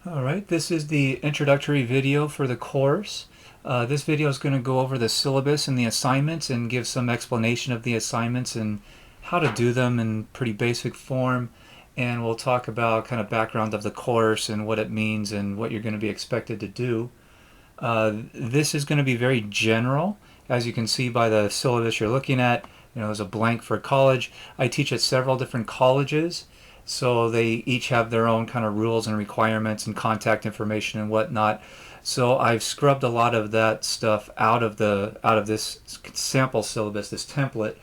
Alright, this is the introductory video for the course. This video is going to go over the syllabus and the assignments and give some explanation of the assignments and how to do them in pretty basic form. And we'll talk about kind of background of the course and what it means and what you're going to be expected to do. This is going to be very general. As you can see by the syllabus you're looking at, there's a blank for college. I teach at several different colleges. So they each have their own kind of rules and requirements and contact information and whatnot. So I've scrubbed a lot of that stuff out of this sample syllabus, this template.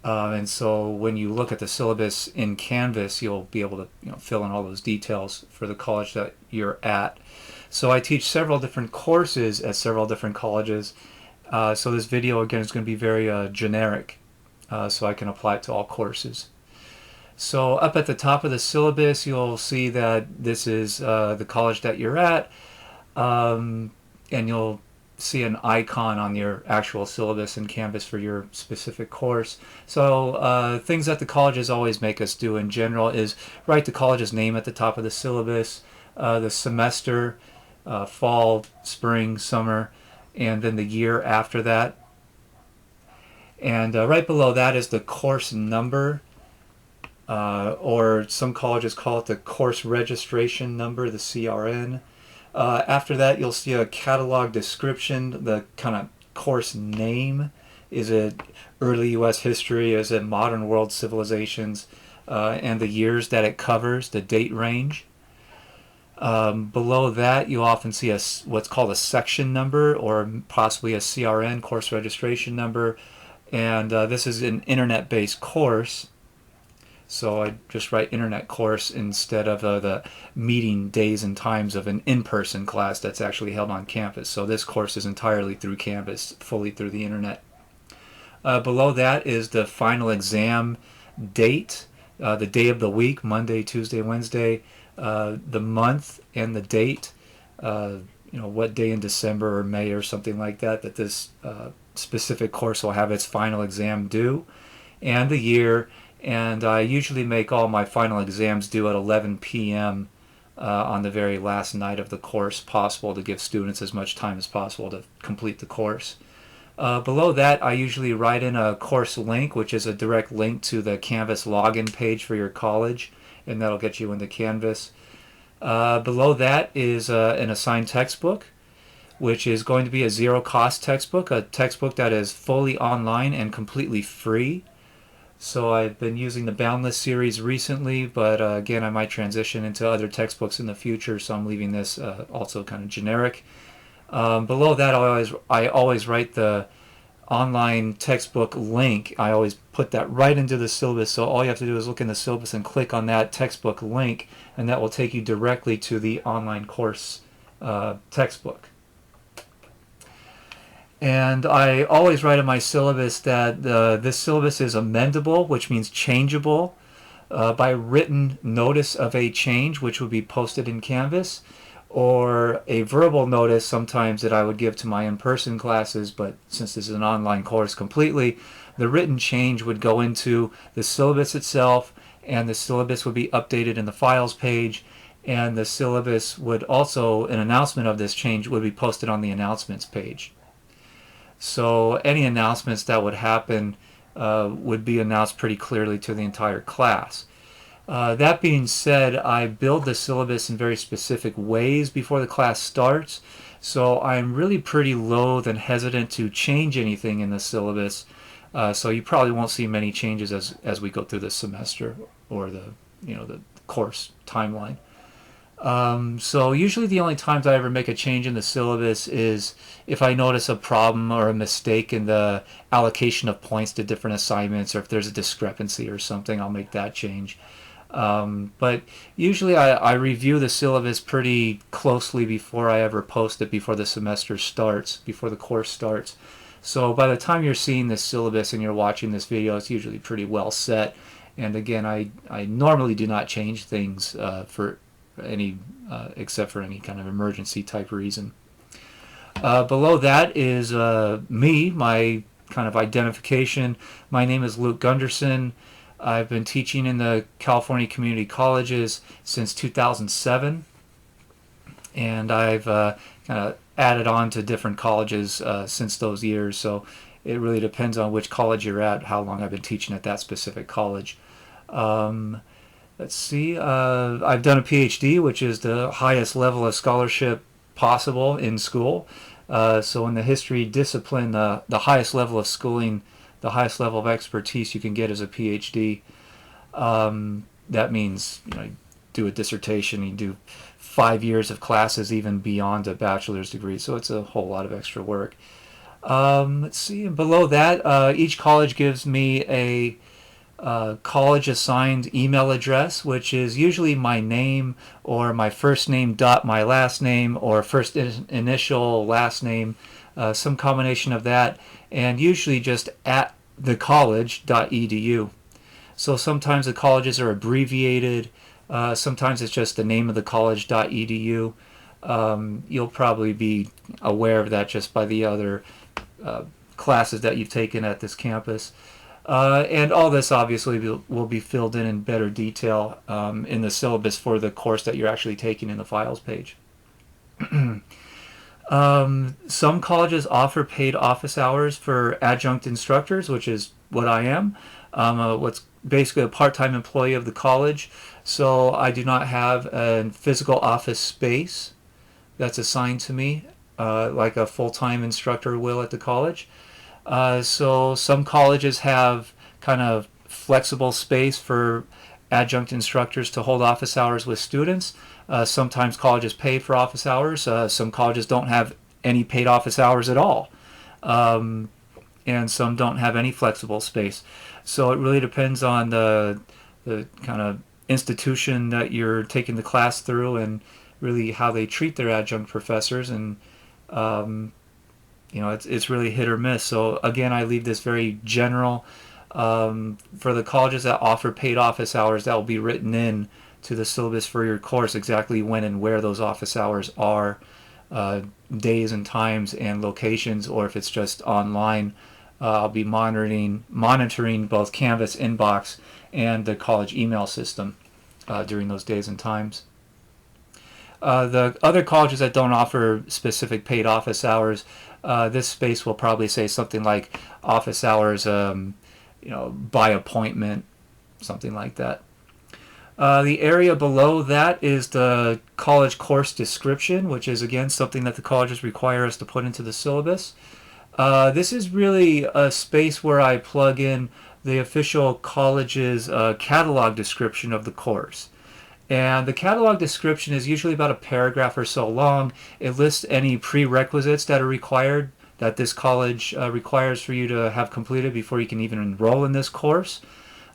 And so when you look at the syllabus in Canvas, you'll be able to fill in all those details for the college that you're at. So I teach several different courses at several different colleges. So this video again is going to be very generic, so I can apply it to all courses. So up at the top of the syllabus, you'll see that this is the college that you're at, and you'll see an icon on your actual syllabus in Canvas for your specific course. So things that the colleges always make us do in general is write the college's name at the top of the syllabus, the semester, fall, spring, summer, and then the year after that. And right below that is the course number. Or some colleges call it the course registration number, the CRN. After that, you'll see a catalog description, the kind of course name. Is it early U.S. history? Is it modern world civilizations? And the years that it covers, the date range. Below that, you'll often see what's called a section number or possibly a CRN, course registration number. And this is an internet-based course. So I just write internet course instead of the meeting days and times of an in-person class that's actually held on campus. So this course is entirely through Canvas, fully through the internet. Below that is the final exam date, the day of the week, Monday, Tuesday, Wednesday, the month and the date, what day in December or May or something like that this specific course will have its final exam due, and the year. And I usually make all my final exams due at 11 p.m. On the very last night of the course possible to give students as much time as possible to complete the course. Below that, I usually write in a course link, which is a direct link to the Canvas login page for your college, and that'll get you into Canvas. Below that is an assigned textbook, which is going to be a zero-cost textbook, a textbook that is fully online and completely free. So I've been using the Boundless series recently, but again, I might transition into other textbooks in the future, so I'm leaving this also kind of generic. Below that, I always write the online textbook link. I always put that right into the syllabus, so all you have to do is look in the syllabus and click on that textbook link, and that will take you directly to the online course textbook. And I always write in my syllabus that this syllabus is amendable, which means changeable, by written notice of a change, which would be posted in Canvas, or a verbal notice sometimes that I would give to my in-person classes, but since this is an online course completely, the written change would go into the syllabus itself, and the syllabus would be updated in the files page, and the syllabus would also, an announcement of this change would be posted on the announcements page. So any announcements that would happen would be announced pretty clearly to the entire class. That being said, I build the syllabus in very specific ways before the class starts, so I'm really pretty loath and hesitant to change anything in the syllabus. So you probably won't see many changes as we go through the semester or the course timeline. So usually the only times I ever make a change in the syllabus is if I notice a problem or a mistake in the allocation of points to different assignments, or if there's a discrepancy or something, I'll make that change. But usually I review the syllabus pretty closely before I ever post it, before the semester starts, before the course starts. So by the time you're seeing this syllabus and you're watching this video, it's usually pretty well set. And again, I normally do not change things for any except for any kind of emergency type reason. Below that is me, my kind of identification. My name is Luke Gunderson. I've been teaching in the California community colleges since 2007. and I've kind of added on to different colleges since those years. So it really depends on which college you're at, how long I've been teaching at that specific college. Um, let's see. I've done a PhD, which is the highest level of scholarship possible in school. So in the history discipline, the highest level of schooling, the highest level of expertise you can get is a PhD. That means you do a dissertation, you do 5 years of classes, even beyond a bachelor's degree. So it's a whole lot of extra work. Let's see. And below that, each college gives me a college assigned email address, which is usually my name or my first name dot my last name or first initial last name, some combination of that, and usually just at thecollege.edu. So sometimes the colleges are abbreviated. Sometimes it's just the name of the college.edu. You'll probably be aware of that just by the other classes that you've taken at this campus. And all this obviously will be filled in better detail in the syllabus for the course that you're actually taking in the files page. Some colleges offer paid office hours for adjunct instructors, which is what I am. What's basically a part-time employee of the college. So I do not have a physical office space that's assigned to me like a full-time instructor will at the college. So some colleges have kind of flexible space for adjunct instructors to hold office hours with students. Sometimes colleges pay for office hours. Some colleges don't have any paid office hours at all. And some don't have any flexible space. So it really depends on the kind of institution that you're taking the class through and really how they treat their adjunct professors. And it's really hit or miss. So again, I leave this very general. For the colleges that offer paid office hours, that will be written in to the syllabus for your course, exactly when and where those office hours are, days and times and locations, or if it's just online. I'll be monitoring both Canvas inbox and the college email system during those days and times. The other colleges that don't offer specific paid office hours, this space will probably say something like office hours, by appointment, something like that. The area below that is the college course description, which is again something that the colleges require us to put into the syllabus. This is really a space where I plug in the official college's catalog description of the course. And the catalog description is usually about a paragraph or so long. It lists any prerequisites that are required, that this college requires for you to have completed before you can even enroll in this course.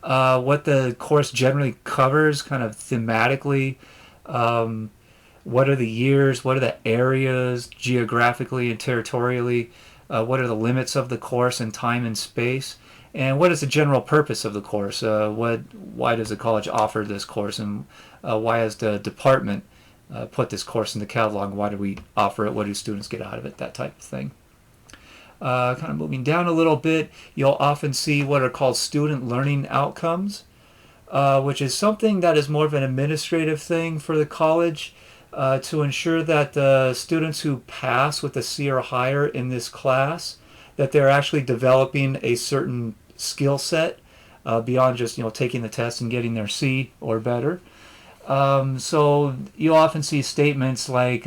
What the course generally covers kind of thematically, what are the years, what are the areas geographically and territorially, what are the limits of the course in time and space, and what is the general purpose of the course, why does the college offer this course, and why has the department put this course in the catalog, why do we offer it, what do students get out of it, that type of thing. Kind of moving down a little bit, you'll often see what are called student learning outcomes, which is something that is more of an administrative thing for the college to ensure that the students who pass with a C or higher in this class, that they're actually developing a certain skill set beyond just taking the test and getting their C or better. So you'll often see statements like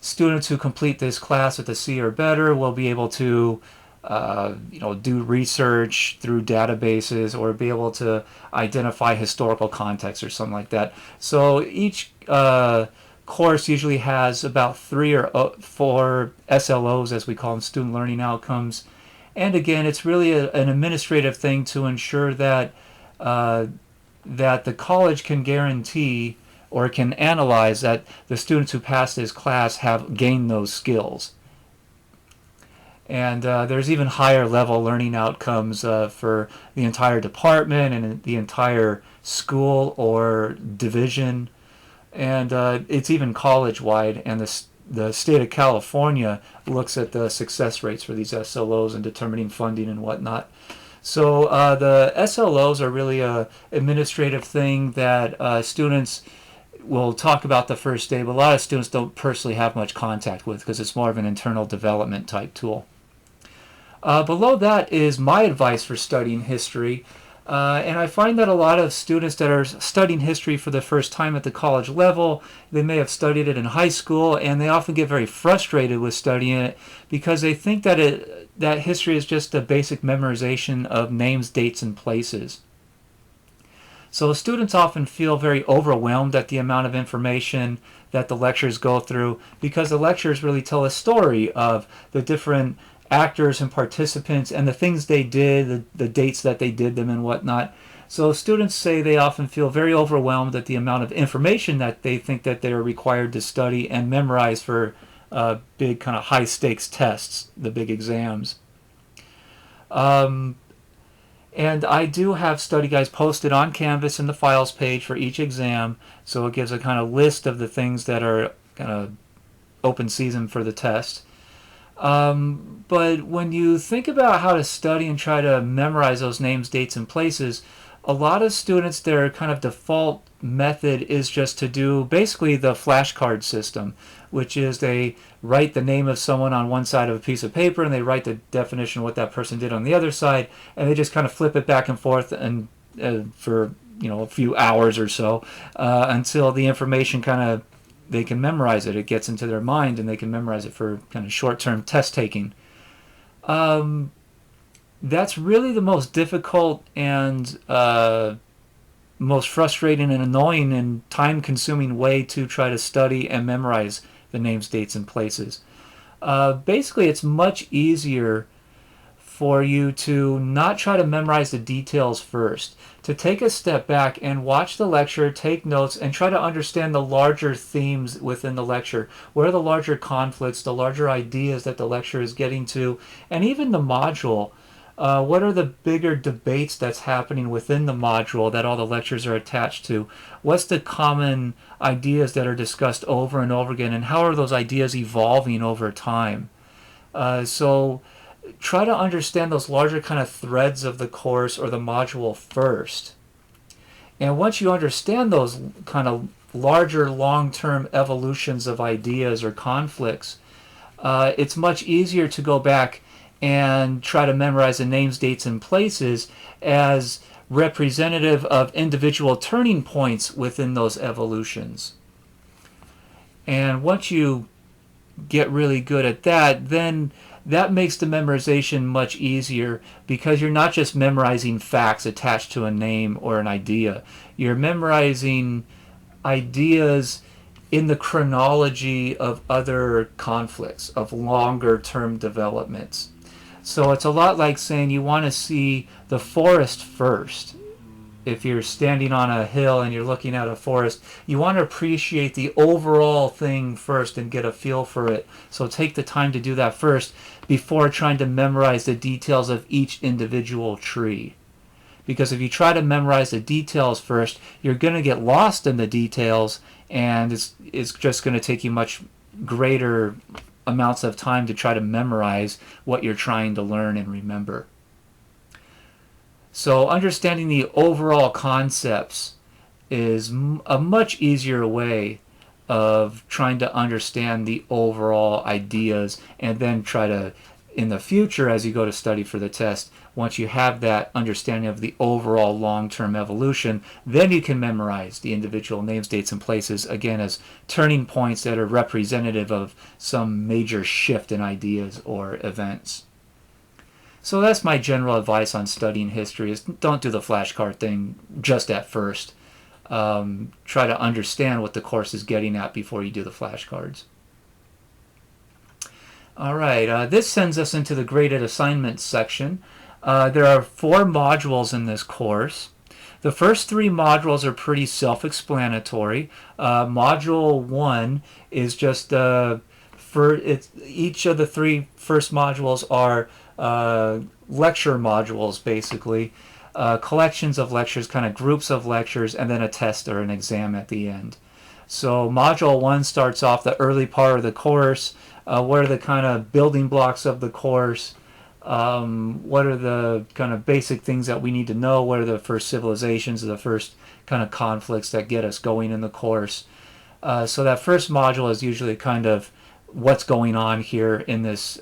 students who complete this class with a C or better will be able to do research through databases or be able to identify historical context or something like that. So each course usually has about 3 or 4 SLOs, as we call them, student learning outcomes. And again, it's really an administrative thing to ensure that that the college can guarantee or can analyze that the students who pass this class have gained those skills. And there's even higher level learning outcomes for the entire department and the entire school or division. And it's even college-wide, and the state of California looks at the success rates for these SLOs and determining funding and whatnot. So the SLOs are really an administrative thing that students we'll talk about the first day, but a lot of students don't personally have much contact with because it's more of an internal development type tool. Below that is my advice for studying history. And I find that a lot of students that are studying history for the first time at the college level, they may have studied it in high school, and they often get very frustrated with studying it because they think that history is just a basic memorization of names, dates, and places. So students often feel very overwhelmed at the amount of information that the lectures go through because the lectures really tell a story of the different actors and participants and the things they did, the dates that they did them and whatnot. So students say they often feel very overwhelmed at the amount of information that they think that they're required to study and memorize for big kind of high stakes tests, the big exams. And I do have study guides posted on Canvas in the files page for each exam, so it gives a kind of list of the things that are kind of open season for the test. But when you think about how to study and try to memorize those names, dates, and places, a lot of students, their kind of default method is just to do basically the flashcard system, which is they write the name of someone on one side of a piece of paper and they write the definition of what that person did on the other side, and they just kind of flip it back and forth and for a few hours or so until the information kind of they can memorize it. It gets into their mind and they can memorize it for kind of short-term test taking. That's really the most difficult and most frustrating and annoying and time-consuming way to try to study and memorize the names, dates, and places. Basically, it's much easier for you to not try to memorize the details first, to take a step back and watch the lecture, take notes, and try to understand the larger themes within the lecture. What are the larger conflicts, the larger ideas that the lecture is getting to, and even the module. What are the bigger debates that's happening within the module that all the lectures are attached to? What's the common ideas that are discussed over and over again, and how are those ideas evolving over time? So try to understand those larger kind of threads of the course or the module first. And once you understand those kind of larger long-term evolutions of ideas or conflicts, it's much easier to go back and try to memorize the names, dates, and places as representative of individual turning points within those evolutions. And once you get really good at that, then that makes the memorization much easier because you're not just memorizing facts attached to a name or an idea. You're memorizing ideas in the chronology of other conflicts, of longer term developments. So it's a lot like saying you want to see the forest first. If you're standing on a hill and you're looking at a forest, you want to appreciate the overall thing first and get a feel for it. So take the time to do that first before trying to memorize the details of each individual tree. Because if you try to memorize the details first, you're going to get lost in the details, and it's just going to take you much greater amounts of time to try to memorize what you're trying to learn and remember. So understanding the overall concepts is a much easier way of trying to understand the overall ideas, and then try to, in the future as you go to study for the test, once you have that understanding of the overall long-term evolution, then you can memorize the individual names, dates, and places, again, as turning points that are representative of some major shift in ideas or events. So that's my general advice on studying history, is don't do the flashcard thing just at first. Try to understand what the course is getting at before you do the flashcards. All right, this sends us into the graded assignments section. There are 4 modules in this course. The first 3 modules are pretty self-explanatory. Module 1 is just each of the 3 first modules are lecture modules, basically. Collections of lectures, kind of groups of lectures, and then a test or an exam at the end. So Module 1 starts off the early part of the course. What are the kind of building blocks of the course? What are the kind of basic things that we need to know? What are the first civilizations, or the first kind of conflicts that get us going in the course? So that first module is usually kind of what's going on here in this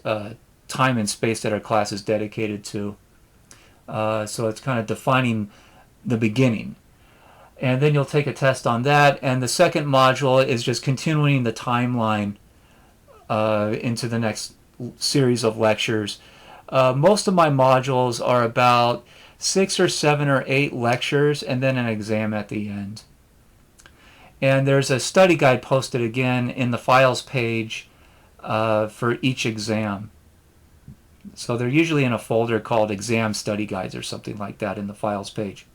time and space that our class is dedicated to. So it's kind of defining the beginning. And then you'll take a test on that. And the second module is just continuing the timeline into the next series of lectures. Most of my modules are about 6 or 7 or 8 lectures and then an exam at the end. And there's a study guide posted again in the files page for each exam. So they're usually in a folder called exam study guides or something like that in the files page.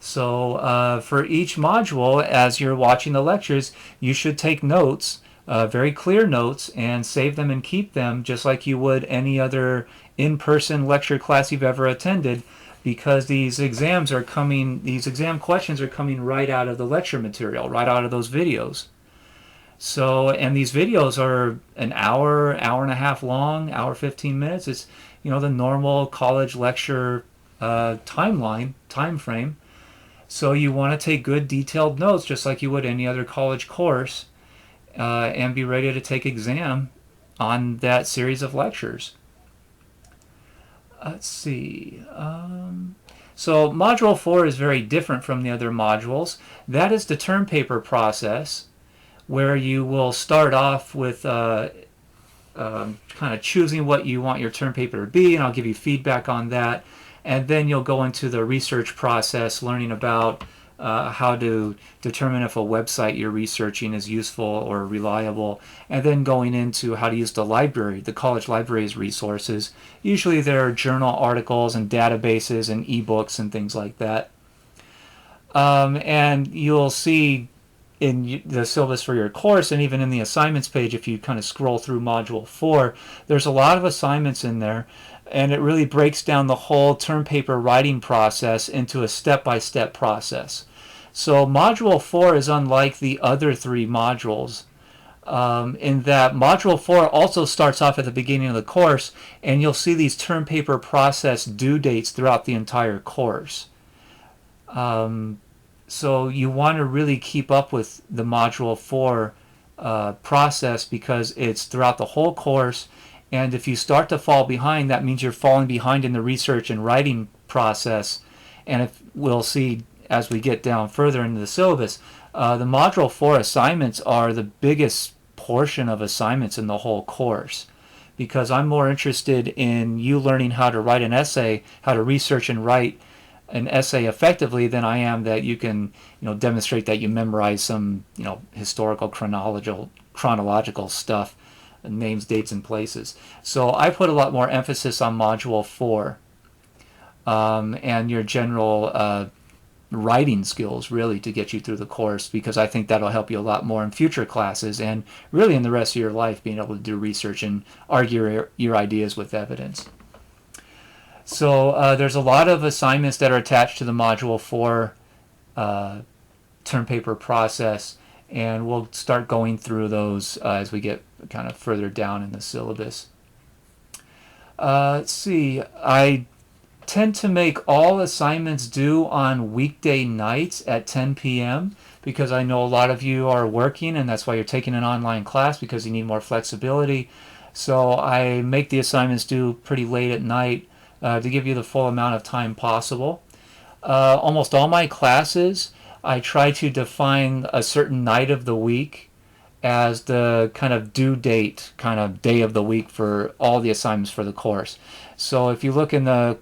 So for each module, as you're watching the lectures, you should take notes, very clear notes, and save them and keep them just like you would any other in-person lecture class you've ever attended, because these exam questions are coming right out of the lecture material, right out of those videos. So, and these videos are an hour, hour and a half long, hour 15 minutes. It's, the normal college lecture time frame. So you want to take good detailed notes just like you would any other college course and be ready to take exam on that series of lectures. Let's see. So Module 4 is very different from the other modules. That is the term paper process, where you will start off with kind of choosing what you want your term paper to be, and I'll give you feedback on that. And then you'll go into the research process, learning about how to determine if a website you're researching is useful or reliable, and then going into how to use the library, the college library's resources. Usually there are journal articles and databases and ebooks and things like that. And you'll see in the syllabus for your course, and even in the assignments page, if you kind of scroll through Module 4, there's a lot of assignments in there, and it really breaks down the whole term paper writing process into a step-by-step process. So Module 4 is unlike the other 3 modules in that Module 4 also starts off at the beginning of the course, and you'll see these term paper process due dates throughout the entire course. So you want to really keep up with the Module 4 process, because it's throughout the whole course, and if you start to fall behind, that means you're falling behind in the research and writing process. And if we'll see as we get down further into the syllabus, the Module 4 assignments are the biggest portion of assignments in the whole course, because I'm more interested in you learning how to write an essay, how to research and write an essay effectively, than I am that you can demonstrate that you memorize some historical chronological stuff, names, dates, and places. So I put a lot more emphasis on Module 4 and your general writing skills, really, to get you through the course, because I think that'll help you a lot more in future classes and really in the rest of your life, being able to do research and argue your ideas with evidence. So there's a lot of assignments that are attached to the Module 4 term paper process, and we'll start going through those as we get kind of further down in the syllabus. Let's see, I tend to make all assignments due on weekday nights at 10 p.m. because I know a lot of you are working, and that's why you're taking an online class, because you need more flexibility. So I make the assignments due pretty late at night to give you the full amount of time possible. Almost all my classes, I try to define a certain night of the week as the kind of due date, kind of day of the week for all the assignments for the course. So if you look in the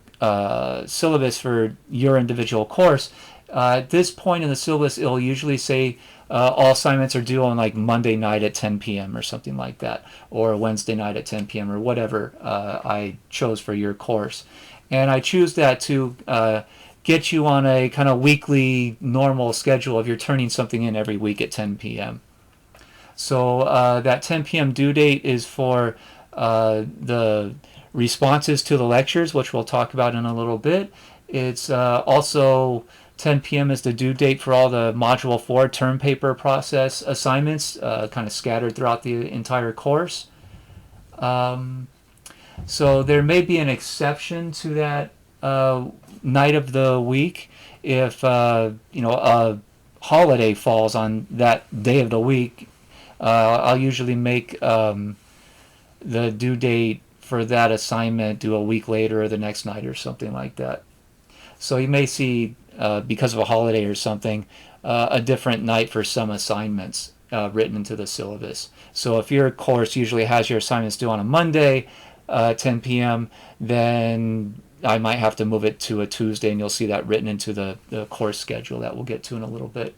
syllabus for your individual course, at this point in the syllabus, it'll usually say all assignments are due on like Monday night at 10 p.m. or something like that, or Wednesday night at 10 p.m. or whatever I chose for your course. And I choose that to get you on a kind of weekly normal schedule if you're turning something in every week at 10 p.m. So that 10 p.m. due date is for the responses to the lectures, which we'll talk about in a little bit. It's also 10 p.m. is the due date for all the Module 4 term paper process assignments, kind of scattered throughout the entire course. So there may be an exception to that night of the week if a holiday falls on that day of the week, I'll usually make the due date for that assignment due a week later or the next night or something like that. So you may see, because of a holiday or something, a different night for some assignments written into the syllabus. So if your course usually has your assignments due on a Monday, 10 p.m., then I might have to move it to a Tuesday, and you'll see that written into the course schedule that we'll get to in a little bit.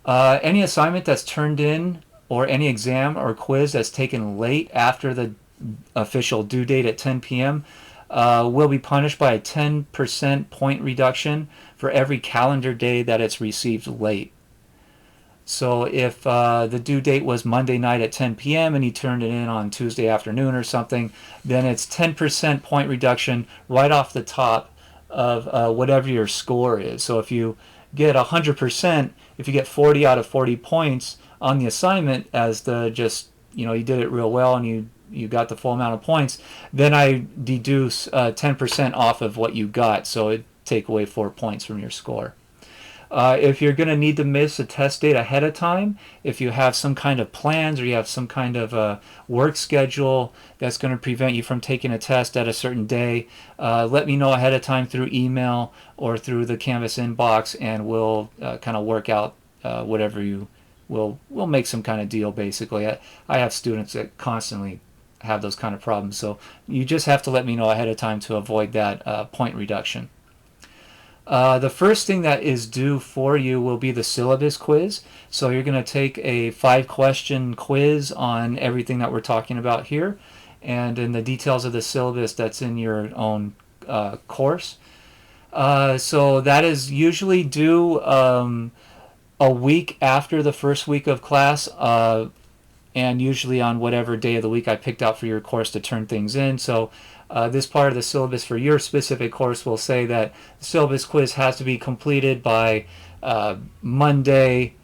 Any assignment that's turned in, or any exam or quiz that's taken late after the official due date at 10 p.m., will be punished by a 10% point reduction for every calendar day that it's received late. So if the due date was Monday night at 10 p.m. and you turned it in on Tuesday afternoon or something, then it's 10% point reduction right off the top of whatever your score is. So if you get 100%, if you get 40 out of 40 points on the assignment as the just, you did it real well and you got the full amount of points, then I deduce 10% off of what you got, so it take away 4 points from your score. If you're going to need to miss a test date ahead of time, if you have some kind of plans or you have some kind of work schedule that's going to prevent you from taking a test at a certain day, let me know ahead of time through email or through the Canvas inbox, and we'll kind of work out whatever we'll make some kind of deal, basically. I have students that constantly have those kind of problems, so you just have to let me know ahead of time to avoid that point reduction. The first thing that is due for you will be the syllabus quiz. So you're going to take a 5-question quiz on everything that we're talking about here, and in the details of the syllabus that's in your own course. So that is usually due a week after the first week of class, and usually on whatever day of the week I picked out for your course to turn things in. So this part of the syllabus for your specific course will say that the syllabus quiz has to be completed by Monday,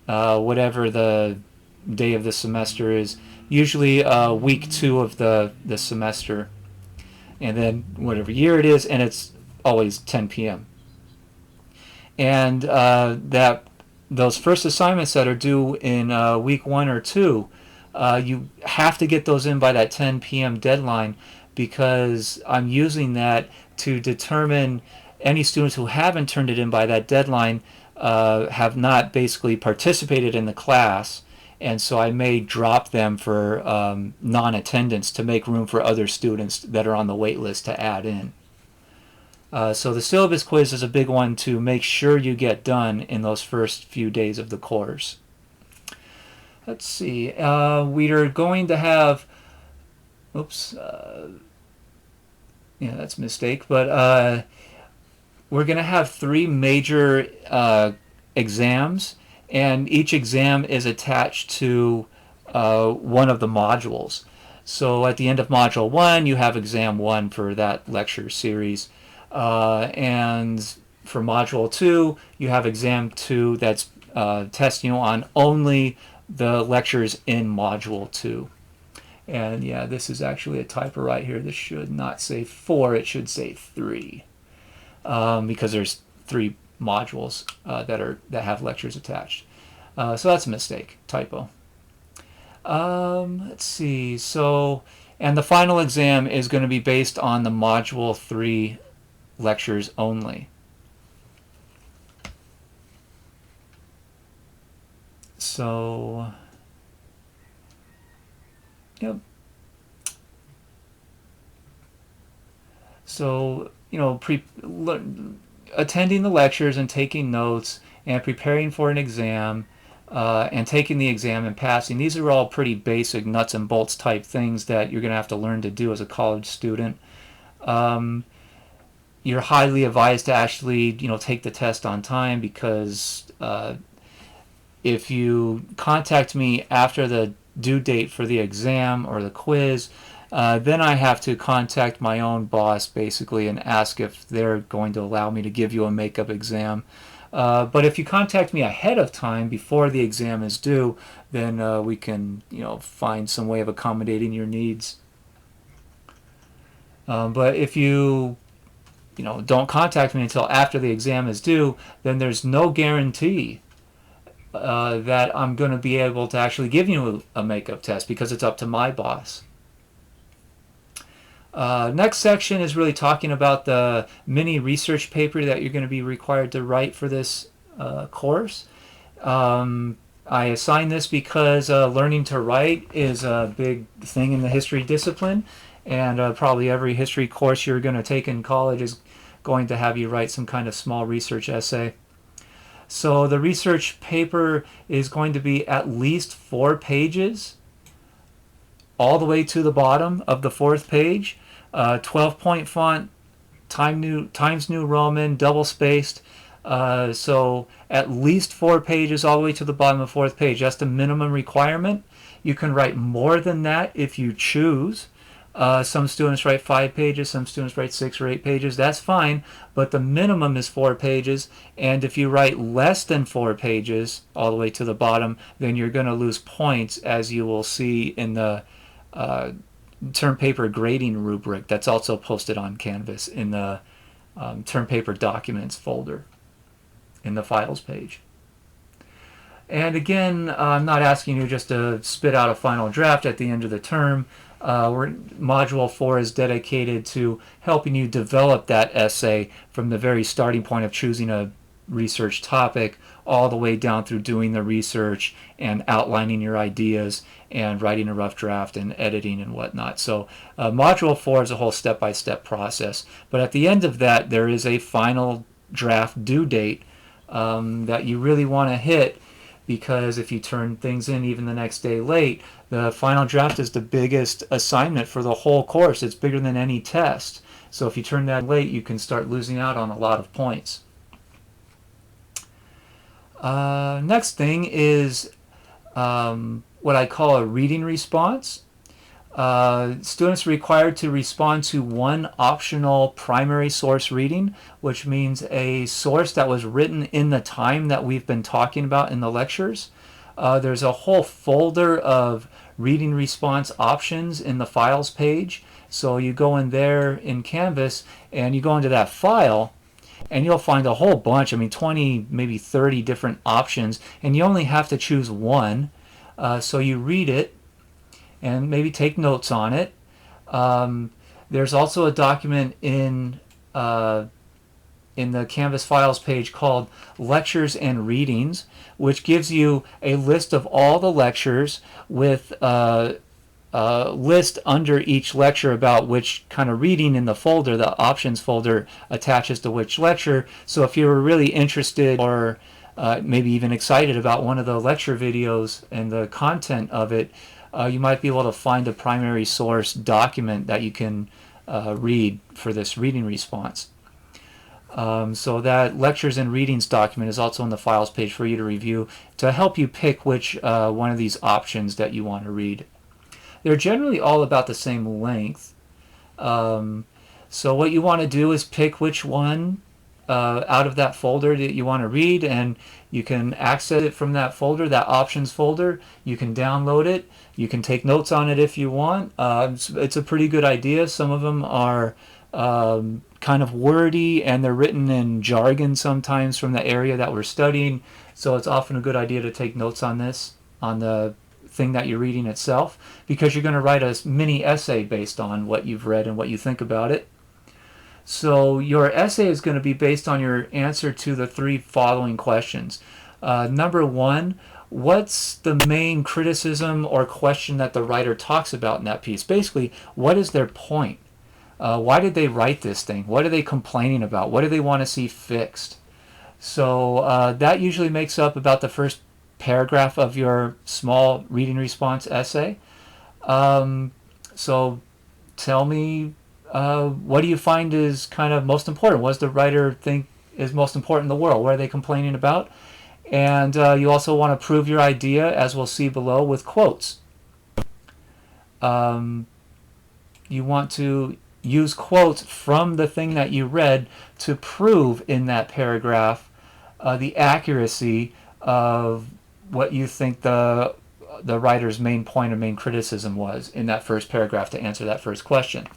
whatever the day of the semester is, usually week 2 of the semester, and then whatever year it is, and it's always 10 p.m. And that those first assignments that are due in week 1 or 2, you have to get those in by that 10 p.m. deadline, because I'm using that to determine any students who haven't turned it in by that deadline have not basically participated in the class, and so I may drop them for non-attendance to make room for other students that are on the wait list to add in. So the syllabus quiz is a big one to make sure you get done in those first few days of the course. Let's see. We are going to have... Oops. Yeah, that's a mistake. But we're going to have 3 major exams, and each exam is attached to one of the modules. So at the end of Module 1, you have Exam 1 for that lecture series. And for Module 2, you have Exam 2 that's testing you on only the lectures in Module 2. And yeah, this is actually a typo right here. This should not say 4, it should say 3. Because there's 3 modules that have lectures attached. So that's a mistake, typo. Let's see. So, and the final exam is going to be based on the Module 3 lectures only. So, yep. So, attending the lectures and taking notes and preparing for an exam and taking the exam and passing, these are all pretty basic nuts and bolts type things that you're going to have to learn to do as a college student. You're highly advised to actually, take the test on time, because if you contact me after the due date for the exam or the quiz, then I have to contact my own boss basically and ask if they're going to allow me to give you a makeup exam. But if you contact me ahead of time before the exam is due, then we can find some way of accommodating your needs. But if you don't contact me until after the exam is due, then there's no guarantee that I'm going to be able to actually give you a makeup test, because it's up to my boss. Next section is really talking about the mini research paper that you're going to be required to write for this course. I assign this because learning to write is a big thing in the history discipline, and probably every history course you're going to take in college is going to have you write some kind of small research essay. So the research paper is going to be at least 4 pages, all the way to the bottom of the 4th page, 12-point font, Times New Roman, double spaced. So at least 4 pages all the way to the bottom of the 4th page. That's the minimum requirement. You can write more than that if you choose. Some students write 5 pages, some students write 6 or 8 pages. That's fine, but the minimum is 4 pages. And if you write less than 4 pages all the way to the bottom, then you're going to lose points, as you will see in the term paper grading rubric that's also posted on Canvas in the term paper documents folder in the files page. And again, I'm not asking you just to spit out a final draft at the end of the term. Module 4 is dedicated to helping you develop that essay from the very starting point of choosing a research topic all the way down through doing the research and outlining your ideas and writing a rough draft and editing and whatnot. So Module 4 is a whole step-by-step process. But at the end of that, there is a final draft due date that you really want to hit, because if you turn things in even the next day late, the final draft is the biggest assignment for the whole course. It's bigger than any test. So if you turn that late, you can start losing out on a lot of points. Next thing is what I call a reading response. Students are required to respond to one optional primary source reading, which means a source that was written in the time that we've been talking about in the lectures. There's a whole folder of reading response options in the files page. So you go in there in Canvas and you go into that file, and you'll find a whole bunch, 20, maybe 30 different options, and you only have to choose one. So you read it and maybe take notes on it. There's also a document in the Canvas Files page called Lectures and Readings, which gives you a list of all the lectures with a list under each lecture about which kind of reading in the folder, the options folder, attaches to which lecture. So if you were really interested or maybe even excited about one of the lecture videos and the content of it, you might be able to find a primary source document that you can read for this reading response. So that lectures and readings document is also on the files page for you to review to help you pick which one of these options that you want to read. They're generally all about the same length. So what you want to do is pick which one out of that folder that you want to read, and you can access it from that folder, that options folder. You can download it. You can take notes on it if you want. It's a pretty good idea. Some of them are kind of wordy, and they're written in jargon sometimes from the area that we're studying. So it's often a good idea to take notes on this, on the thing that you're reading itself, because you're going to write a mini essay based on what you've read and what you think about it. So your essay is going to be based on your answer to the 3 following questions. Number 1, what's the main criticism or question that the writer talks about in that piece? Basically, what is their point? Why did they write this thing? What are they complaining about? What do they want to see fixed? So that usually makes up about the first paragraph of your small reading response essay. So tell me, what do you find is kind of most important? What does the writer think is most important in the world? What are they complaining about? And you also want to prove your idea, as we'll see below, with quotes. You want to use quotes from the thing that you read to prove in that paragraph the accuracy of what you think the writer's main point or main criticism was in that first paragraph to answer that first question.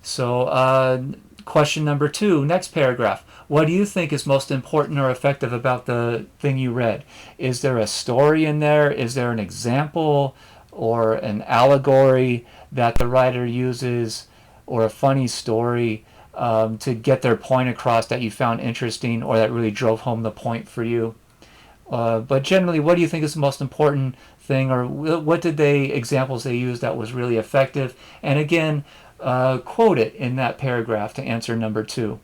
So Question number 2, next paragraph. What do you think is most important or effective about the thing you read? Is there a story in there? Is there an example or an allegory that the writer uses, or a funny story to get their point across that you found interesting or that really drove home the point for you? But generally, what do you think is the most important thing, or what did examples they used that was really effective? And again, quote it in that paragraph to answer number 2.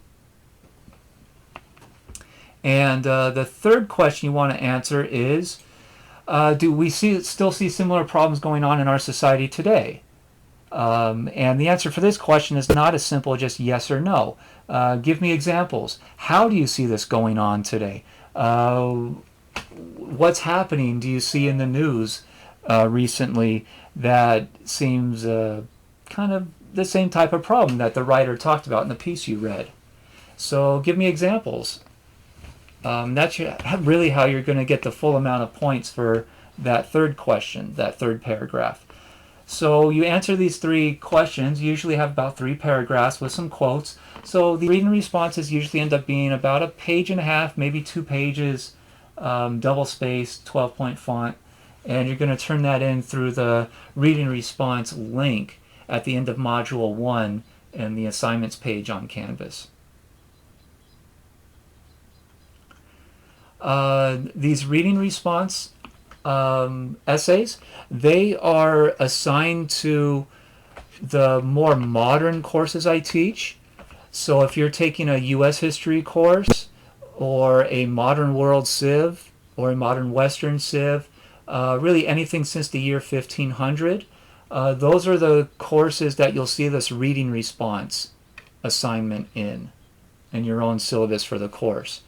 And the third question you want to answer is, do we still see similar problems going on in our society today? And the answer for this question is not as simple as just yes or no. Give me examples. How do you see this going on today? What's happening do you see in the news recently that seems kind of the same type of problem that the writer talked about in the piece you read? So give me examples. That's really how you're going to get the full amount of points for that third question, that third paragraph. So you answer these 3 questions. You usually have about 3 paragraphs with some quotes. So the reading responses usually end up being about a page and a half, maybe 2 pages, double spaced, 12-point font. And you're going to turn that in through the reading response link at the end of Module 1 in the assignments page on Canvas. These reading response essays, they are assigned to the more modern courses I teach. So if you're taking a U.S. history course or a modern world civ or a modern Western civ, really anything since the year 1500, those are the courses that you'll see this reading response assignment in your own syllabus for the course.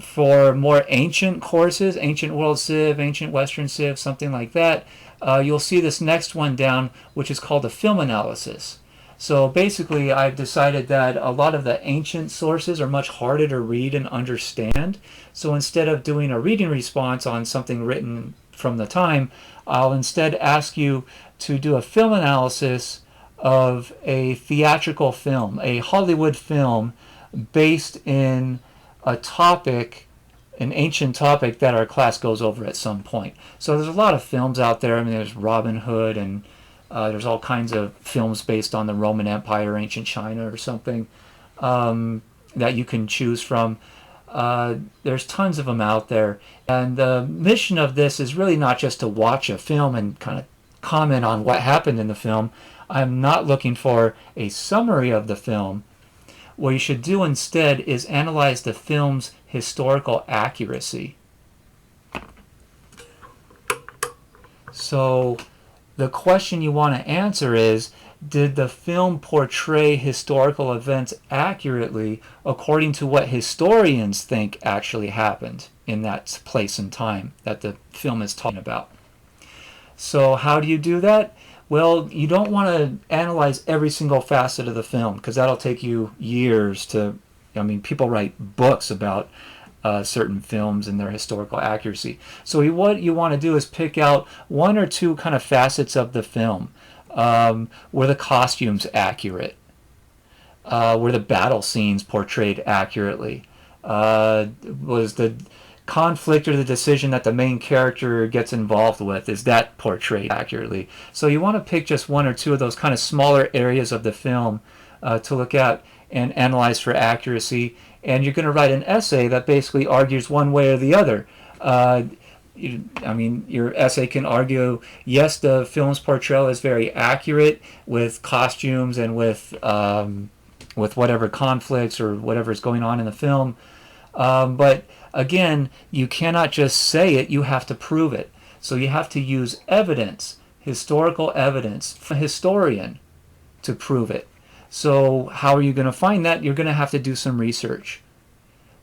For more ancient courses, ancient world civ, ancient Western civ, something like that, you'll see this next one down, which is called a film analysis. So basically, I've decided that a lot of the ancient sources are much harder to read and understand. So instead of doing a reading response on something written from the time, I'll instead ask you to do a film analysis of a theatrical film, a Hollywood film based in a topic, an ancient topic that our class goes over at some point. So there's a lot of films out there. I mean, there's Robin Hood, and there's all kinds of films based on the Roman Empire, ancient China or something that you can choose from. There's tons of them out there. And the mission of this is really not just to watch a film and kind of comment on what happened in the film. I'm not looking for a summary of the film. What you should do instead is analyze the film's historical accuracy. So the question you want to answer is, did the film portray historical events accurately according to what historians think actually happened in that place and time that the film is talking about? So how do you do that? Well, you don't want to analyze every single facet of the film, because that'll take you years to, I mean, people write books about certain films and their historical accuracy. So what you want to do is pick out 1 or 2 kind of facets of the film. Were the costumes accurate? Were the battle scenes portrayed accurately? Was the conflict or the decision that the main character gets involved with, is that portrayed accurately? So you want to pick just 1 or 2 of those kind of smaller areas of the film to look at and analyze for accuracy. And you're going to write an essay that basically argues one way or the other. I mean, your essay can argue, yes, the film's portrayal is very accurate with costumes and with whatever conflicts or whatever is going on in the film. But again, you cannot just say it, you have to prove it. So you have to use evidence, historical evidence, a historian to prove it. So how are you going to find that? You're going to have to do some research.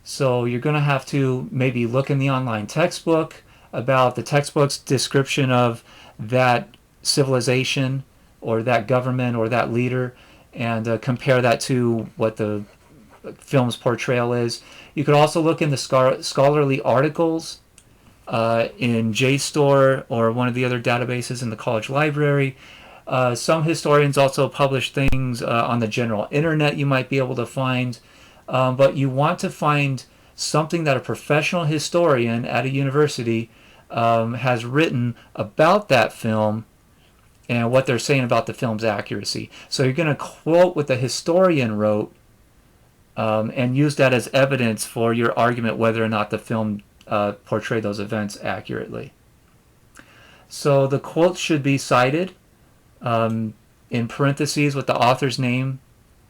So you're going to have to maybe look in the online textbook about the textbook's description of that civilization or that government or that leader, and compare that to what the film's portrayal is. You could also look in the scholarly articles in JSTOR or one of the other databases in the college library. Some historians also publish things on the general internet you might be able to find, but you want to find something that a professional historian at a university has written about that film and what they're saying about the film's accuracy. So you're going to quote what the historian wrote and use that as evidence for your argument whether or not the film portrayed those events accurately. So the quote should be cited in parentheses with the author's name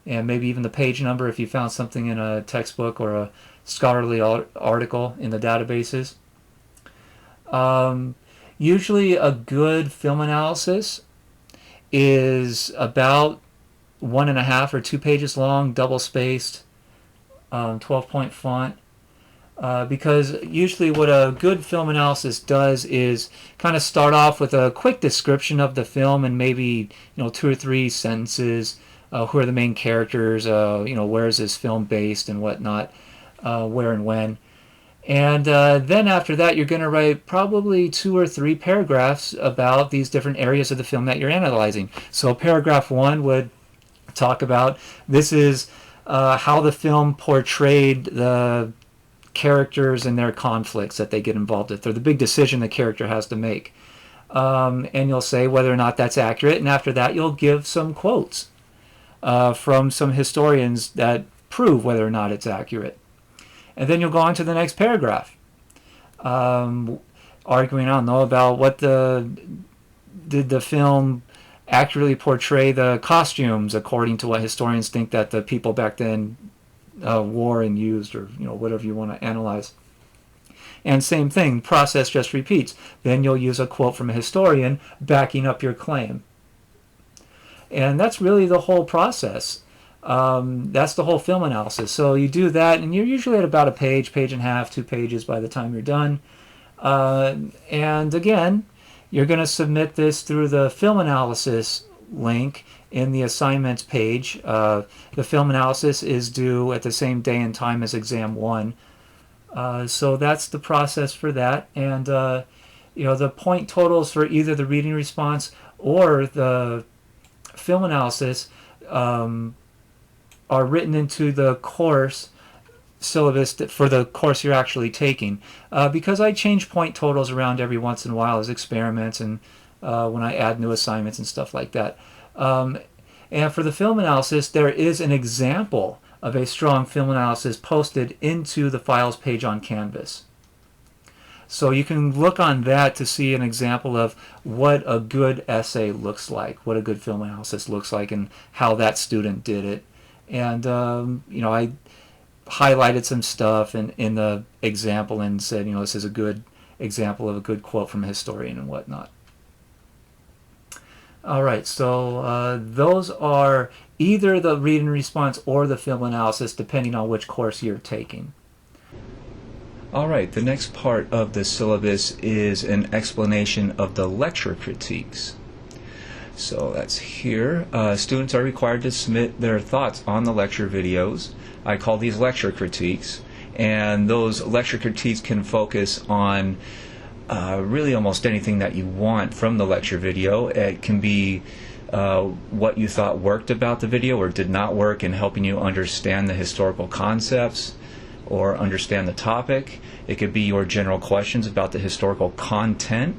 and maybe even the page number if you found something in a textbook or a scholarly article in the databases. Usually a good film analysis is about 1.5 or 2 pages long, double spaced, 12-point font. Because usually what a good film analysis does is kind of start off with a quick description of the film and maybe 2 or 3 sentences. Who are the main characters? Where is this film based and whatnot? Where and when? And then after that, you're going to write probably 2 or 3 paragraphs about these different areas of the film that you're analyzing. So paragraph 1 would talk about this is how the film portrayed the characters and their conflicts that they get involved with, or the big decision the character has to make. And you'll say whether or not that's accurate, and after that you'll give some quotes from some historians that prove whether or not it's accurate. And then you'll go on to the next paragraph, arguing, I don't know, about did the film accurately portray the costumes according to what historians think that the people back then wore and used, or whatever you want to analyze. And same thing, process just repeats. Then you'll use a quote from a historian backing up your claim. And that's really the whole process. That's the whole film analysis. So you do that, and you're usually at about a page, page and a half, 2 pages by the time you're done. And again, you're going to submit this through the film analysis link in the assignments page. The film analysis is due at the same day and time as exam 1. So that's the process for that. And the point totals for either the reading response or the film analysis are written into the course syllabus for the course you're actually taking. Because I change point totals around every once in a while as experiments and when I add new assignments and stuff like that. And for the film analysis, there is an example of a strong film analysis posted into the files page on Canvas. So you can look on that to see an example of what a good essay looks like, what a good film analysis looks like, and how that student did it. And I highlighted some stuff in the example and said, this is a good example of a good quote from a historian and whatnot. All right, so those are either the reading response or the film analysis, depending on which course you're taking. All right, the next part of the syllabus is an explanation of the lecture critiques. So that's here. Students are required to submit their thoughts on the lecture videos. I call these lecture critiques, and those lecture critiques can focus on really almost anything that you want from the lecture video. It can be what you thought worked about the video or did not work in helping you understand the historical concepts or understand the topic. It could be your general questions about the historical content,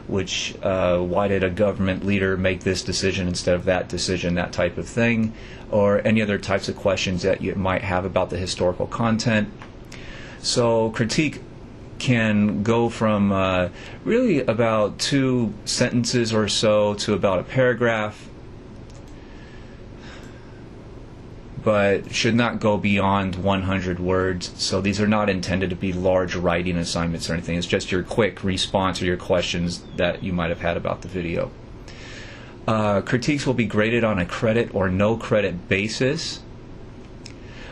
which why did a government leader make this decision instead of that decision, that type of thing, or any other types of questions that you might have about the historical content. So critique can go from really about 2 sentences or so to about a paragraph, but should not go beyond 100 words. So these are not intended to be large writing assignments or anything. It's just your quick response or your questions that you might have had about the video. Critiques will be graded on a credit or no credit basis,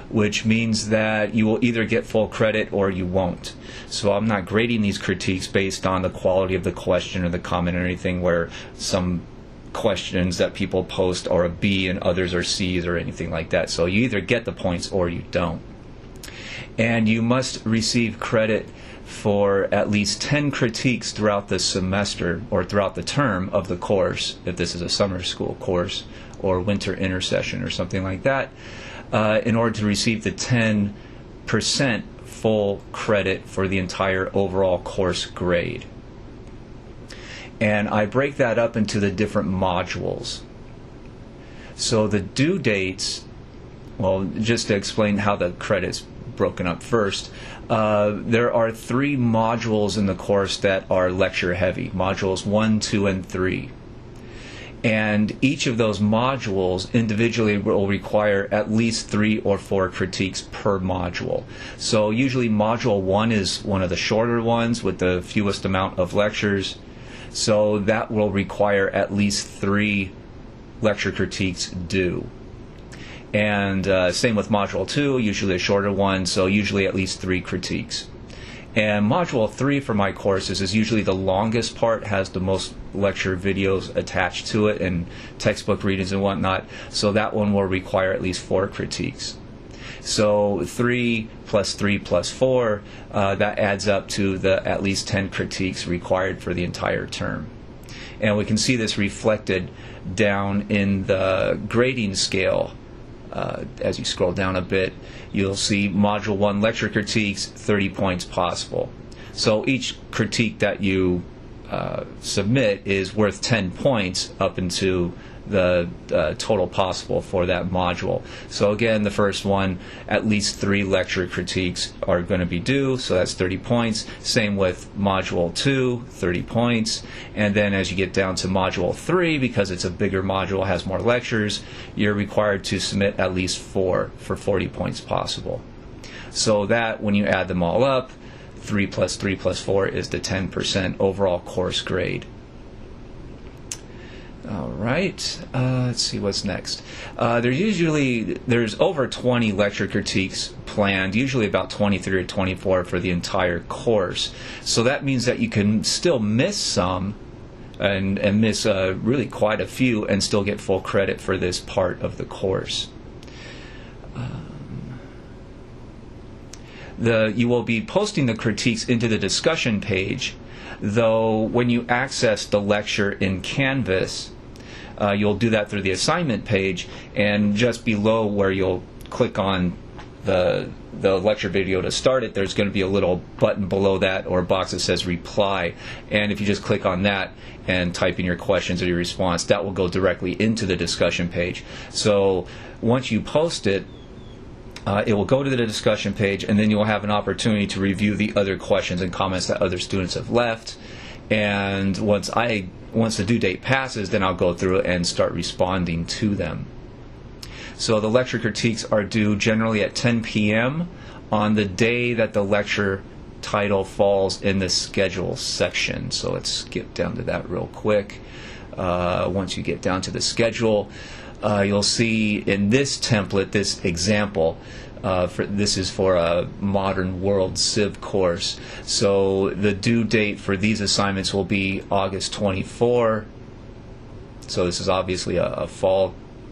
which means that you will either get full credit or you won't. So I'm not grading these critiques based on the quality of the question or the comment or anything, where some questions that people post are a B and others are C's or anything like that. So you either get the points or you don't. And you must receive credit for at least 10 critiques throughout the semester or throughout the term of the course, if this is a summer school course or winter intersession or something like that, in order to receive the 10% full credit for the entire overall course grade. And I break that up into the different modules. So the due dates, well, just to explain how the credit's broken up first, there are 3 modules in the course that are lecture heavy, modules 1, 2, and 3. And each of those modules individually will require at least 3 or 4 critiques per module. So usually module 1 is one of the shorter ones with the fewest amount of lectures. So that will require at least 3 lecture critiques due. And same with module 2, usually a shorter one, so usually at least 3 critiques. And module 3 for my courses is usually the longest part, has the most lecture videos attached to it and textbook readings and whatnot, so that one will require at least 4 critiques. So 3 plus 3 plus 4, that adds up to the at least 10 critiques required for the entire term. And we can see this reflected down in the grading scale. As you scroll down a bit, you'll see Module 1 lecture critiques, 30 points possible. So each critique that you submit is worth 10 points up into the total possible for that module. So again, the first one, at least 3 lecture critiques are going to be due, so that's 30 points. Same with Module 2, 30 points. And then as you get down to Module 3, because it's a bigger module, has more lectures, you're required to submit at least 4 for 40 points possible. So that, when you add them all up, 3 plus 3 plus 4 is the 10% overall course grade. All right, let's see what's next. There's over 20 lecture critiques planned, usually about 23 or 24 for the entire course. So that means that you can still miss some and miss really quite a few and still get full credit for this part of the course. You will be posting the critiques into the discussion page, though when you access the lecture in Canvas, you'll do that through the assignment page, and just below where you'll click on the lecture video to start it, there's going to be a little button below that or a box that says reply, and if you just click on that and type in your questions or your response, that will go directly into the discussion page. So once you post it, it will go to the discussion page, and then you'll have an opportunity to review the other questions and comments that other students have left. And once the due date passes, then I'll go through and start responding to them. So the lecture critiques are due generally at 10 p.m. on the day that the lecture title falls in the schedule section. So let's skip down to that real quick. Once you get down to the schedule, you'll see in this template, this example, this is for a Modern World Civ course. So the due date for these assignments will be August 24. So this is obviously a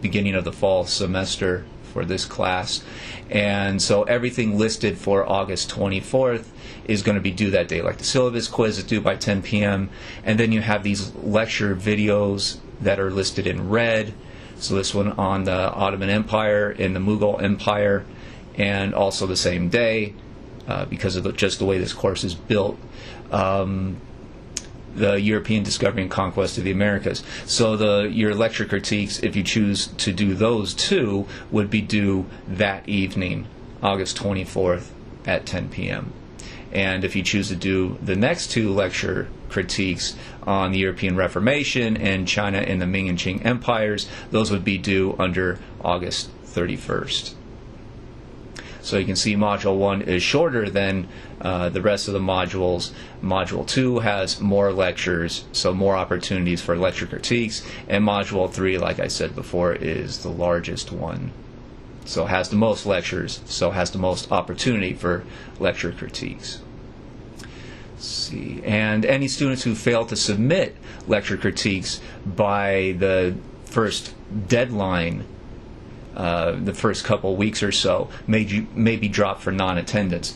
beginning of the fall semester for this class. And so everything listed for August 24th is going to be due that day. Like the syllabus quiz is due by 10 p.m. And then you have these lecture videos that are listed in red. So this one on the Ottoman Empire and the Mughal Empire, and also the same day, because of just the way this course is built, the European discovery and conquest of the Americas. So your lecture critiques, if you choose to do those two, would be due that evening, August 24th at 10 p.m. And if you choose to do the next 2 lecture critiques on the European Reformation and China and the Ming and Qing empires, those would be due under August 31st. So you can see Module 1 is shorter than the rest of the modules. Module 2 has more lectures, so more opportunities for lecture critiques. And Module 3, like I said before, is the largest one. So it has the most lectures, so it has the most opportunity for lecture critiques. Let's see. And any students who fail to submit lecture critiques by the first deadline, the first couple weeks or so, may be dropped for non-attendance.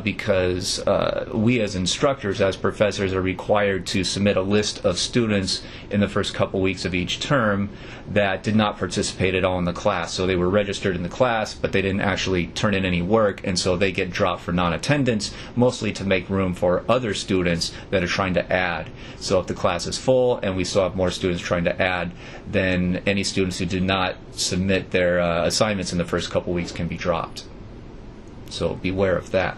because we as instructors, as professors, are required to submit a list of students in the first couple weeks of each term that did not participate at all in the class. So they were registered in the class, but they didn't actually turn in any work, and so they get dropped for non-attendance, mostly to make room for other students that are trying to add. So if the class is full and we still have more students trying to add, then any students who did not submit their assignments in the first couple weeks can be dropped. So beware of that.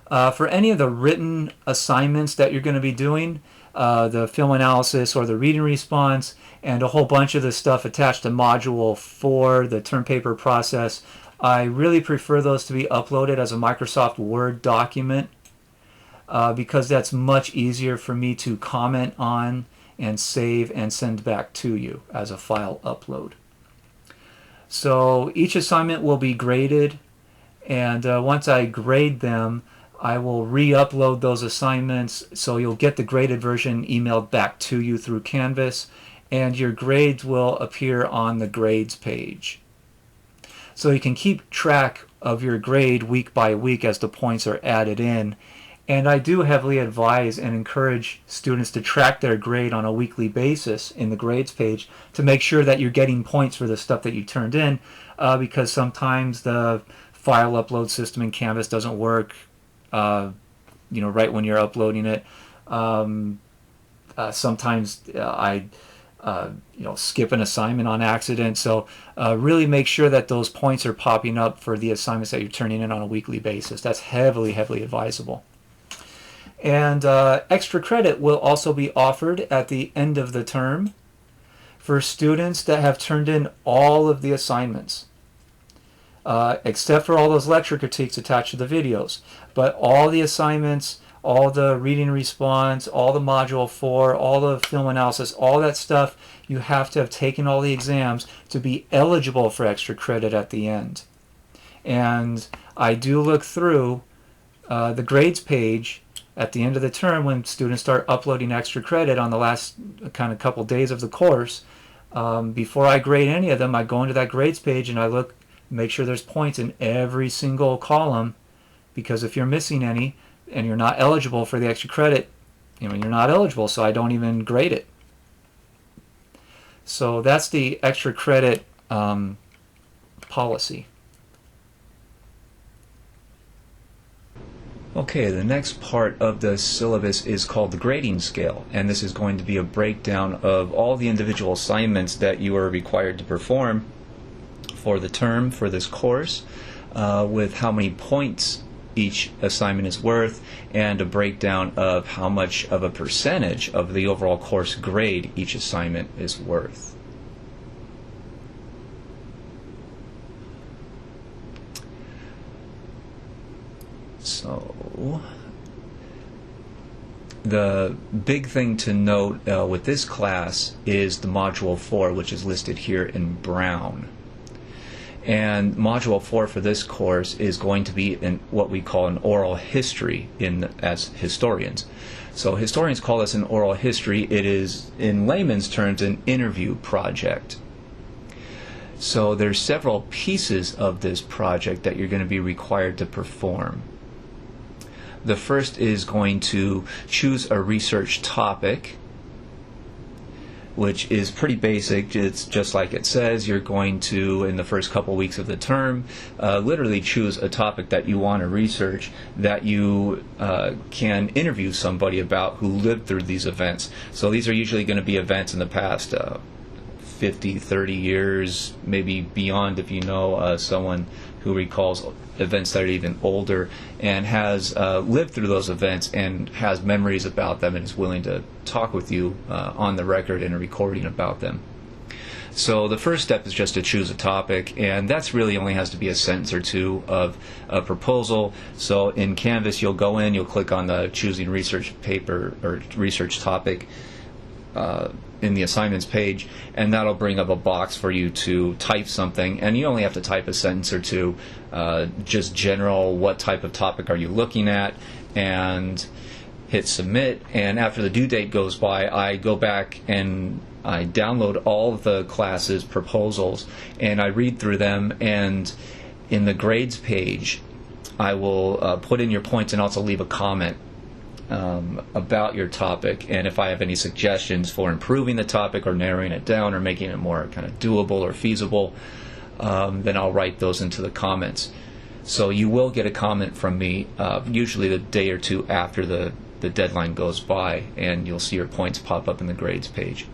For any of the written assignments that you're going to be doing, the film analysis or the reading response, and a whole bunch of the stuff attached to Module 4, the term paper process, I really prefer those to be uploaded as a Microsoft Word document because that's much easier for me to comment on and save and send back to you as a file upload. So each assignment will be graded, and once I grade them, I will re-upload those assignments, so you'll get the graded version emailed back to you through Canvas, and your grades will appear on the grades page. So you can keep track of your grade week by week as the points are added in. And I do heavily advise and encourage students to track their grade on a weekly basis in the grades page to make sure that you're getting points for the stuff that you turned in, because sometimes the file upload system in Canvas doesn't work right when you're uploading it. Sometimes I skip an assignment on accident. So really make sure that those points are popping up for the assignments that you're turning in on a weekly basis. That's heavily, heavily advisable. And extra credit will also be offered at the end of the term for students that have turned in all of the assignments, except for all those lecture critiques attached to the videos. But all the assignments, all the reading response, all the Module 4, all the film analysis, all that stuff, you have to have taken all the exams to be eligible for extra credit at the end. And I do look through the grades page at the end of the term when students start uploading extra credit on the last kind of couple days of the course. Before I grade any of them, I go into that grades page and I look, make sure there's points in every single column, because if you're missing any and you're not eligible for the extra credit, you're not eligible, so I don't even grade it. So that's the extra credit policy. Okay, the next part of the syllabus is called the grading scale, and this is going to be a breakdown of all the individual assignments that you are required to perform for the term for this course, with how many points each assignment is worth, and a breakdown of how much of a percentage of the overall course grade each assignment is worth. So the big thing to note with this class is the Module 4, which is listed here in brown. And Module 4 for this course is going to be in what we call an oral history as historians. So historians call this an oral history. It is, in layman's terms, an interview project. So there's several pieces of this project that you're going to be required to perform. The first is going to choose a research topic, which is pretty basic. It's just like it says. You're going to, in the first couple weeks of the term, literally choose a topic that you want to research that you can interview somebody about who lived through these events. So these are usually going to be events in the past 50, 30 years, maybe beyond if you know someone who recalls events that are even older and has lived through those events and has memories about them and is willing to talk with you on the record in a recording about them. So the first step is just to choose a topic, and that's really only has to be a sentence or two of a proposal. So in Canvas, you'll go in, you'll click on the choosing research paper or research topic in the assignments page, and that'll bring up a box for you to type something, and you only have to type a sentence or two, just general, what type of topic are you looking at, and hit submit. And after the due date goes by, I go back and I download all of the class's proposals and I read through them, and in the grades page, I will put in your points and also leave a comment about your topic, and if I have any suggestions for improving the topic or narrowing it down or making it more kind of doable or feasible, then I'll write those into the comments. So you will get a comment from me usually the day or two after the deadline goes by, and you'll see your points pop up in the grades page.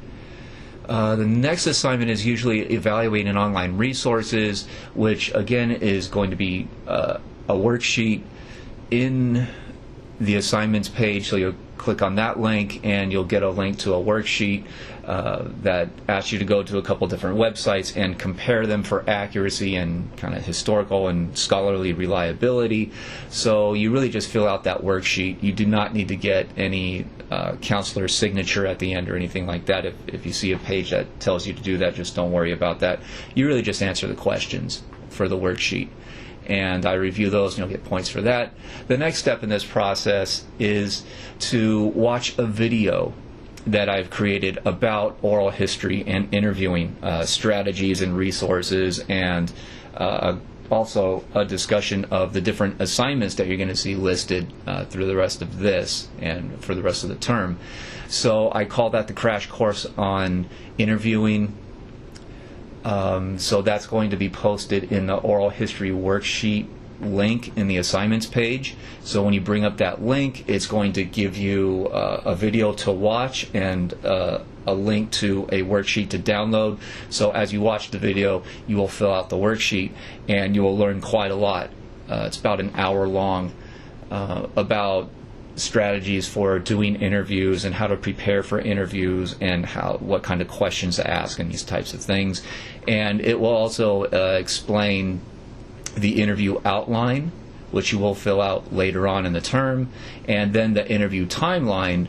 The next assignment is usually evaluating online resources, which again is going to be a worksheet in the assignments page. So you'll click on that link and you'll get a link to a worksheet that asks you to go to a couple different websites and compare them for accuracy and kind of historical and scholarly reliability. So you really just fill out that worksheet. You do not need to get any counselor's signature at the end or anything like that. If you see a page that tells you to do that, just don't worry about that. You really just answer the questions for the worksheet, and I review those, and you'll get points for that. The next step in this process is to watch a video that I've created about oral history and interviewing strategies and resources, and also a discussion of the different assignments that you're going to see listed through the rest of this and for the rest of the term. So I call that the crash course on interviewing. So that's going to be posted in the oral history worksheet link in the assignments page. So when you bring up that link, it's going to give you a video to watch and a link to a worksheet to download. So as you watch the video, you will fill out the worksheet and you will learn quite a lot. It's about an hour long about strategies for doing interviews and how to prepare for interviews and what kind of questions to ask and these types of things. And it will also explain the interview outline, which you will fill out later on in the term, and then the interview timeline,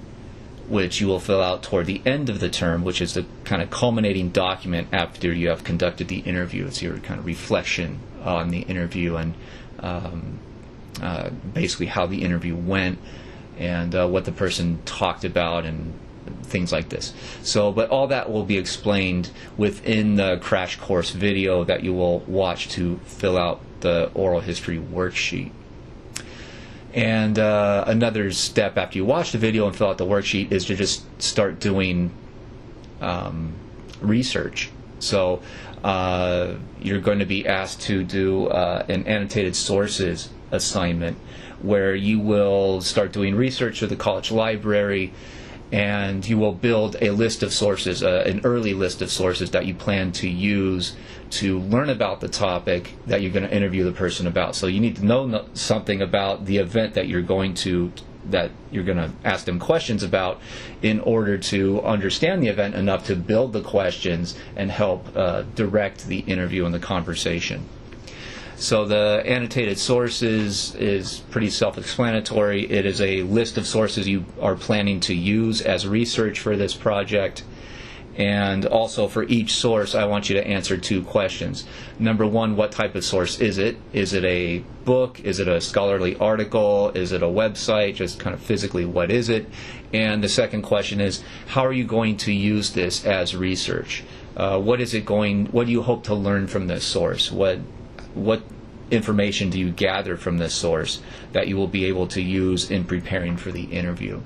which you will fill out toward the end of the term, which is the kind of culminating document after you have conducted the interview. It's your kind of reflection on the interview and basically how the interview went and what the person talked about and things like this. So, but all that will be explained within the crash course video that you will watch to fill out the oral history worksheet. And another step after you watch the video and fill out the worksheet is to just start doing research. So you're going to be asked to do an annotated sources assignment where you will start doing research through the college library, and you will build a list of sources, an early list of sources that you plan to use to learn about the topic that you're going to interview the person about. So you need to know something about the event that you're going to ask them questions about in order to understand the event enough to build the questions and help direct the interview and the conversation. So the annotated sources is pretty self-explanatory. It is a list of sources you are planning to use as research for this project. And also for each source, I want you to answer two questions. Number one, what type of source is it? Is it a book? Is it a scholarly article? Is it a website? Just kind of physically, what is it? And the second question is, how are you going to use this as research? What do you hope to learn from this source? What information do you gather from this source that you will be able to use in preparing for the interview?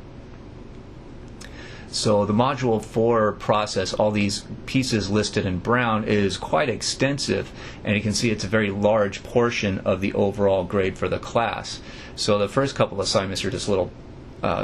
So the Module 4 process, all these pieces listed in brown, is quite extensive, and you can see it's a very large portion of the overall grade for the class. So the first couple assignments are just little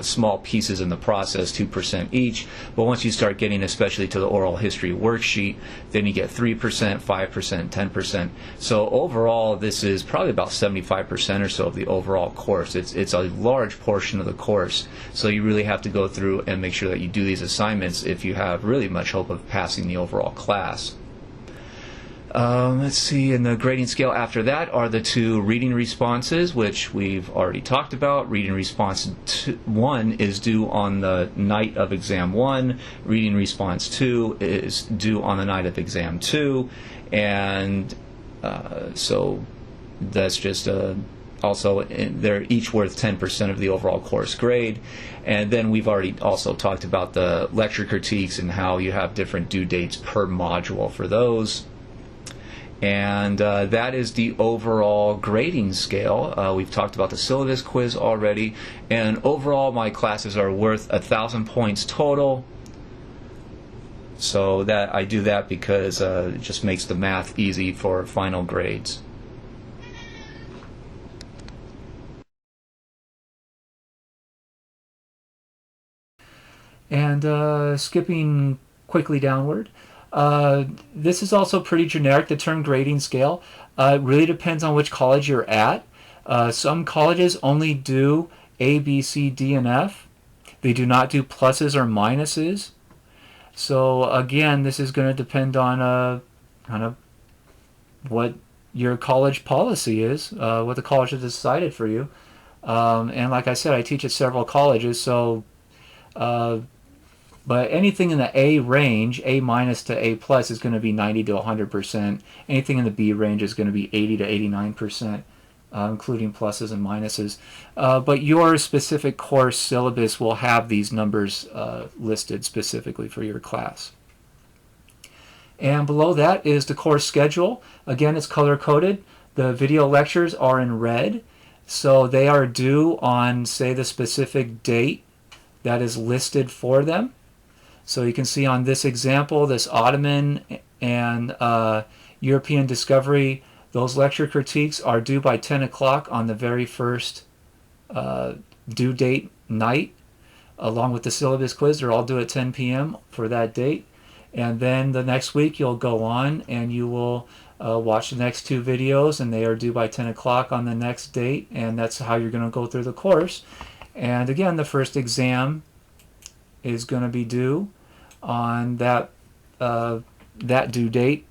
small pieces in the process, 2% each, but once you start getting especially to the oral history worksheet, then you get 3%, 5%, 10%. So overall, this is probably about 75% or so of the overall course. It's a large portion of the course, so you really have to go through and make sure that you do these assignments if you have really much hope of passing the overall class. Let's see, in the grading scale after that are the two reading responses, which we've already talked about. Reading response 1 is due on the night of exam 1. Reading response 2 is due on the night of exam 2. And so that's just also, they're each worth 10% of the overall course grade. And then we've already also talked about the lecture critiques and how you have different due dates per module for those. And that is the overall grading scale. We've talked about the syllabus quiz already, and overall my classes are worth 1,000 points total. So that I do that because it just makes the math easy for final grades. And skipping quickly downward, this is also pretty generic, the term grading scale. It really depends on which college you're at. Some colleges only do A, B, C, D, and F. They do not do pluses or minuses. So again, this is going to depend on kind of what your college policy is, what the college has decided for you. And like I said, I teach at several colleges, so but anything in the A range, A minus to A plus, is going to be 90 to 100%. Anything in the B range is going to be 80 to 89%, including pluses and minuses. But your specific course syllabus will have these numbers listed specifically for your class. And below that is the course schedule. Again, it's color-coded. The video lectures are in red, so they are due on, say, the specific date that is listed for them. So you can see on this example, this Ottoman and European discovery, those lecture critiques are due by 10 o'clock on the very first due date night, along with the syllabus quiz. They're all due at 10 p.m. for that date. And then the next week you'll go on and you will watch the next two videos, and they are due by 10 o'clock on the next date, and that's how you're going to go through the course. And again, the first exam is going to be due on that due date.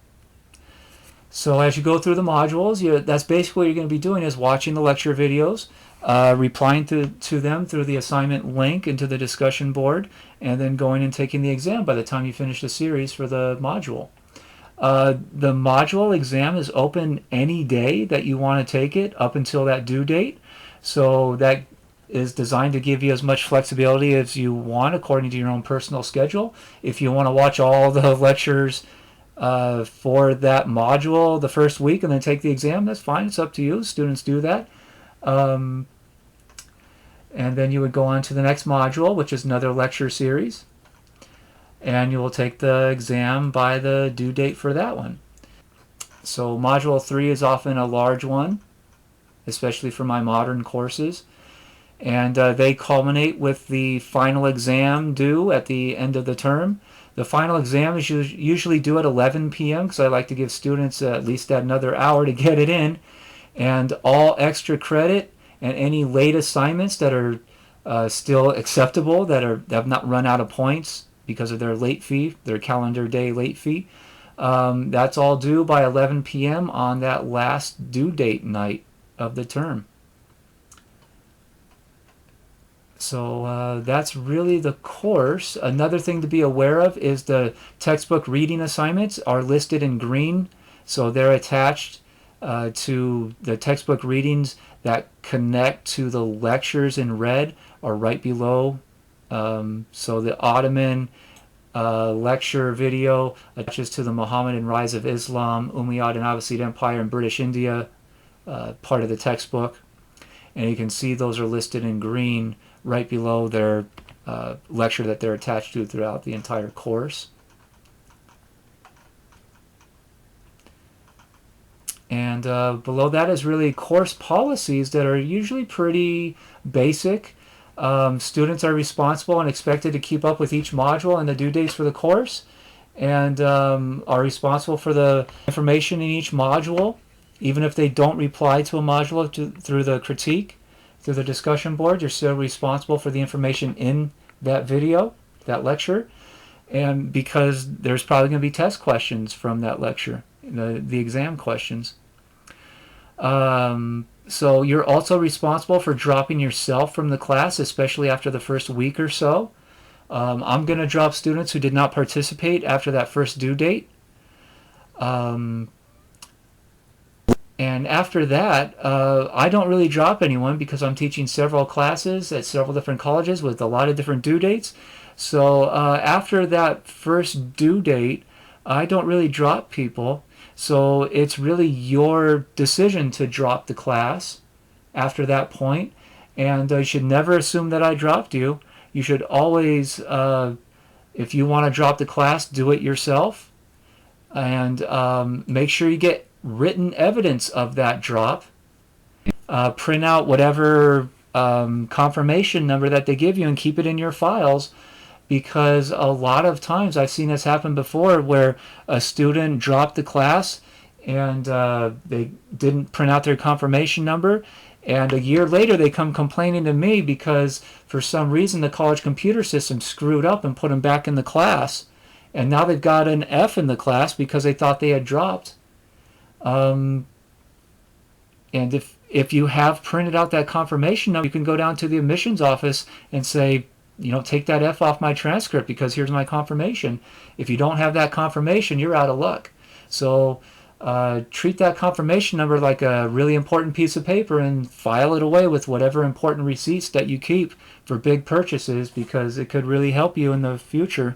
So as you go through the modules, that's basically what you're going to be doing, is watching the lecture videos, replying to them through the assignment link into the discussion board, and then going and taking the exam by the time you finish the series for the module. The module exam is open any day that you want to take it up until that due date. So that is designed to give you as much flexibility as you want according to your own personal schedule. If you want to watch all the lectures for that module the first week and then take the exam, that's fine. It's up to you. Students do that. And then you would go on to the next module, which is another lecture series. And you will take the exam by the due date for that one. So module 3 is often a large one, especially for my modern courses. And they culminate with the final exam due at the end of the term. The final exam is usually due at 11 p.m. because I like to give students at least another hour to get it in. And all extra credit and any late assignments that are still acceptable, that have not run out of points because of their late fee, their calendar day late fee, that's all due by 11 p.m. on that last due date night of the term. So that's really the course. Another thing to be aware of is the textbook reading assignments are listed in green. So they're attached to the textbook readings that connect to the lectures in red are right below. So the Ottoman lecture video attaches to the Mohammedan rise of Islam, Umayyad and Abbasid Empire in British India, part of the textbook. And you can see those are listed in green right below their lecture that they're attached to throughout the entire course. And below that is really course policies that are usually pretty basic. Students are responsible and expected to keep up with each module and the due dates for the course, and are responsible for the information in each module. Even if they don't reply to a module through the critique, through the discussion board, you're still responsible for the information in that video, that lecture, and because there's probably going to be test questions from that lecture, the exam questions. So you're also responsible for dropping yourself from the class, especially after the first week or so. I'm going to drop students who did not participate after that first due date. And after that, I don't really drop anyone because I'm teaching several classes at several different colleges with a lot of different due dates. So after that first due date, I don't really drop people. So it's really your decision to drop the class after that point. And you should never assume that I dropped you. You should always, if you want to drop the class, do it yourself. And make sure you get written evidence of that drop. Print out whatever confirmation number that they give you and keep it in your files, because a lot of times I've seen this happen before where a student dropped the class and they didn't print out their confirmation number, and a year later they come complaining to me because for some reason the college computer system screwed up and put them back in the class, and now they've got an F in the class because they thought they had dropped. And if you have printed out that confirmation number, you can go down to the admissions office and say, take that F off my transcript because here's my confirmation. If you don't have that confirmation, you're out of luck. So treat that confirmation number like a really important piece of paper and file it away with whatever important receipts that you keep for big purchases, because it could really help you in the future.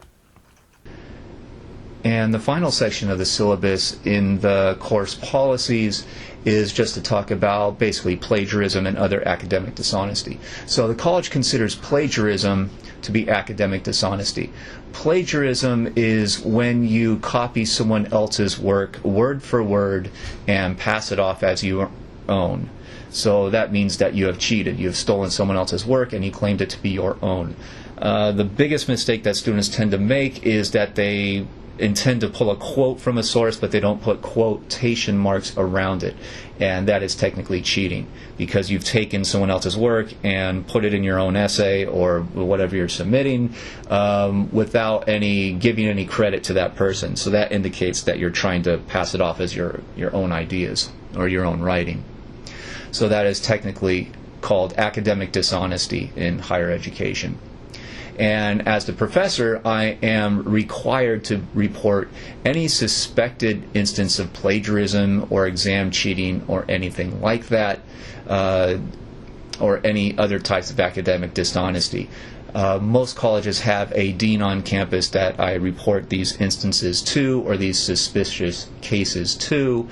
And the final section of the syllabus in the course policies is just to talk about basically plagiarism and other academic dishonesty. So the college considers plagiarism to be academic dishonesty. Plagiarism is when you copy someone else's work word for word and pass it off as your own. So that means that you have cheated. You have stolen someone else's work and you claimed it to be your own. The biggest mistake that students tend to make is that they intend to pull a quote from a source, but they don't put quotation marks around it, and that is technically cheating because you've taken someone else's work and put it in your own essay or whatever you're submitting without giving any credit to that person. So that indicates that you're trying to pass it off as your own ideas or your own writing. So that is technically called academic dishonesty in higher education. And as the professor, I am required to report any suspected instance of plagiarism or exam cheating or anything like that, or any other types of academic dishonesty. Most colleges have a dean on campus that I report these instances to, or these suspicious cases to.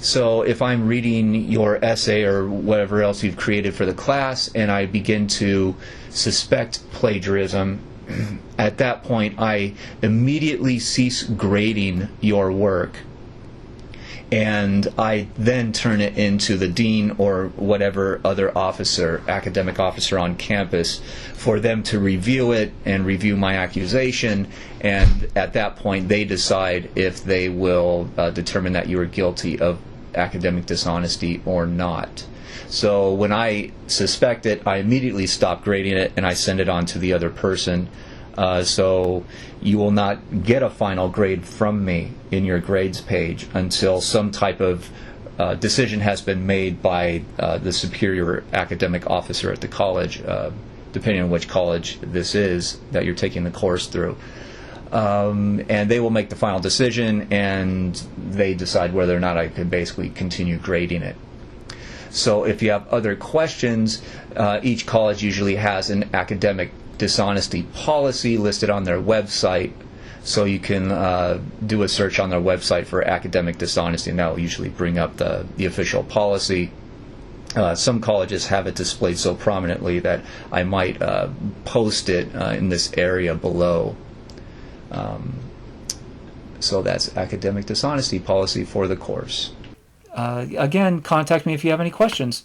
So if I'm reading your essay or whatever else you've created for the class and I begin to suspect plagiarism, at that point I immediately cease grading your work, and I then turn it into the dean or whatever other officer, academic officer on campus, for them to review it and review my accusation, and at that point they decide if they will determine that you are guilty of academic dishonesty or not. So when I suspect it, I immediately stop grading it and I send it on to the other person. So you will not get a final grade from me in your grades page until some type of decision has been made by the superior academic officer at the college, depending on which college this is that you're taking the course through. And they will make the final decision, and they decide whether or not I could basically continue grading it. So if you have other questions, each college usually has an academic dishonesty policy listed on their website, so you can do a search on their website for academic dishonesty, and that will usually bring up the official policy. Some colleges have it displayed so prominently that I might post it in this area below. So that's academic dishonesty policy for the course. Again, contact me if you have any questions.